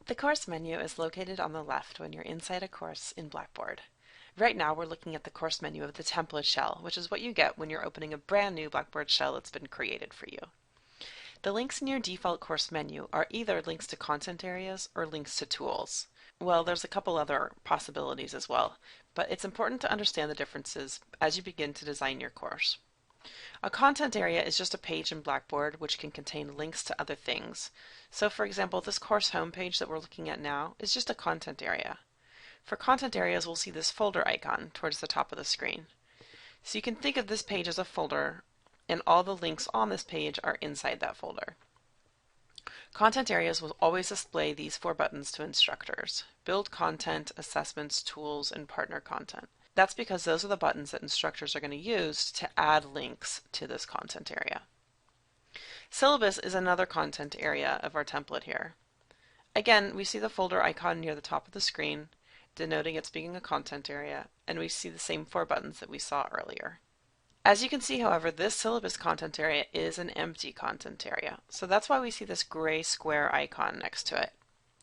The course menu is located on the left when you're inside a course in Blackboard. Right now we're looking at the course menu of the template shell, which is what you get when you're opening a brand new Blackboard shell that's been created for you. The links in your default course menu are either links to content areas or links to tools. Well, there's a couple other possibilities as well, but it's important to understand the differences as you begin to design your course. A content area is just a page in Blackboard which can contain links to other things. So for example, this course homepage that we're looking at now is just a content area. For content areas, we'll see this folder icon towards the top of the screen. So you can think of this page as a folder, and all the links on this page are inside that folder. Content areas will always display these four buttons to instructors: Build Content, Assessments, Tools, and Partner Content. That's because those are the buttons that instructors are going to use to add links to this content area. Syllabus is another content area of our template here. Again, we see the folder icon near the top of the screen, denoting it's being a content area, and we see the same four buttons that we saw earlier. As you can see, however, this syllabus content area is an empty content area, so that's why we see this gray square icon next to it.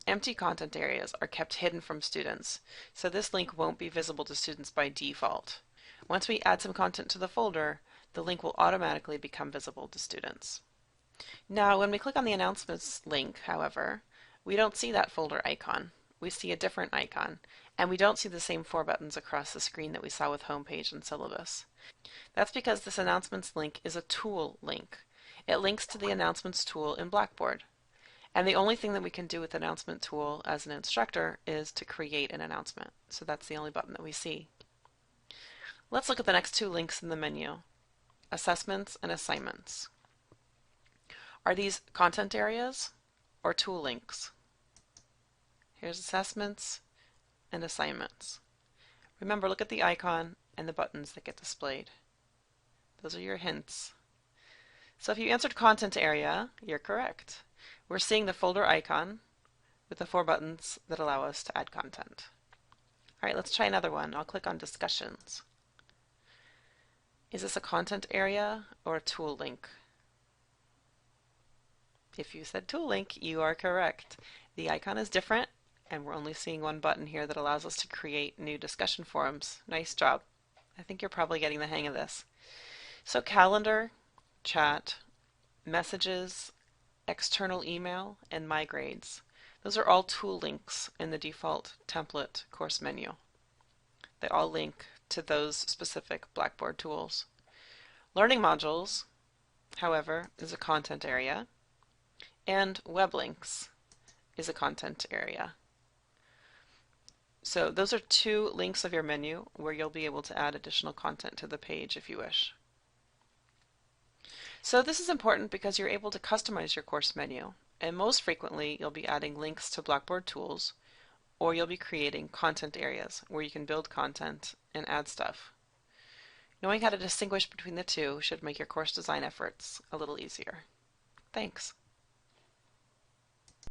Empty content areas are kept hidden from students, so this link won't be visible to students by default. Once we add some content to the folder, the link will automatically become visible to students. Now, when we click on the announcements link, however, we don't see that folder icon. We see a different icon, and we don't see the same four buttons across the screen that we saw with homepage and syllabus. That's because this announcements link is a tool link. It links to the announcements tool in Blackboard. And the only thing that we can do with the announcement tool as an instructor is to create an announcement. So that's the only button that we see. Let's look at the next two links in the menu: Assessments and Assignments. Are these content areas or tool links? Here's Assessments and Assignments. Remember, look at the icon and the buttons that get displayed. Those are your hints. So if you answered content area, you're correct. We're seeing the folder icon with the four buttons that allow us to add content. All right, let's try another one. I'll click on Discussions. Is this a content area or a tool link? If you said tool link, you are correct. The icon is different, and we're only seeing one button here that allows us to create new discussion forums. Nice job. I think you're probably getting the hang of this. So calendar, chat, messages, external email, and my grades. Those are all tool links in the default template course menu. They all link to those specific Blackboard tools. Learning modules, however, is a content area, and web links is a content area. So those are two links of your menu where you'll be able to add additional content to the page if you wish. So this is important because you're able to customize your course menu, and most frequently you'll be adding links to Blackboard tools, or you'll be creating content areas where you can build content and add stuff. Knowing how to distinguish between the two should make your course design efforts a little easier. Thanks.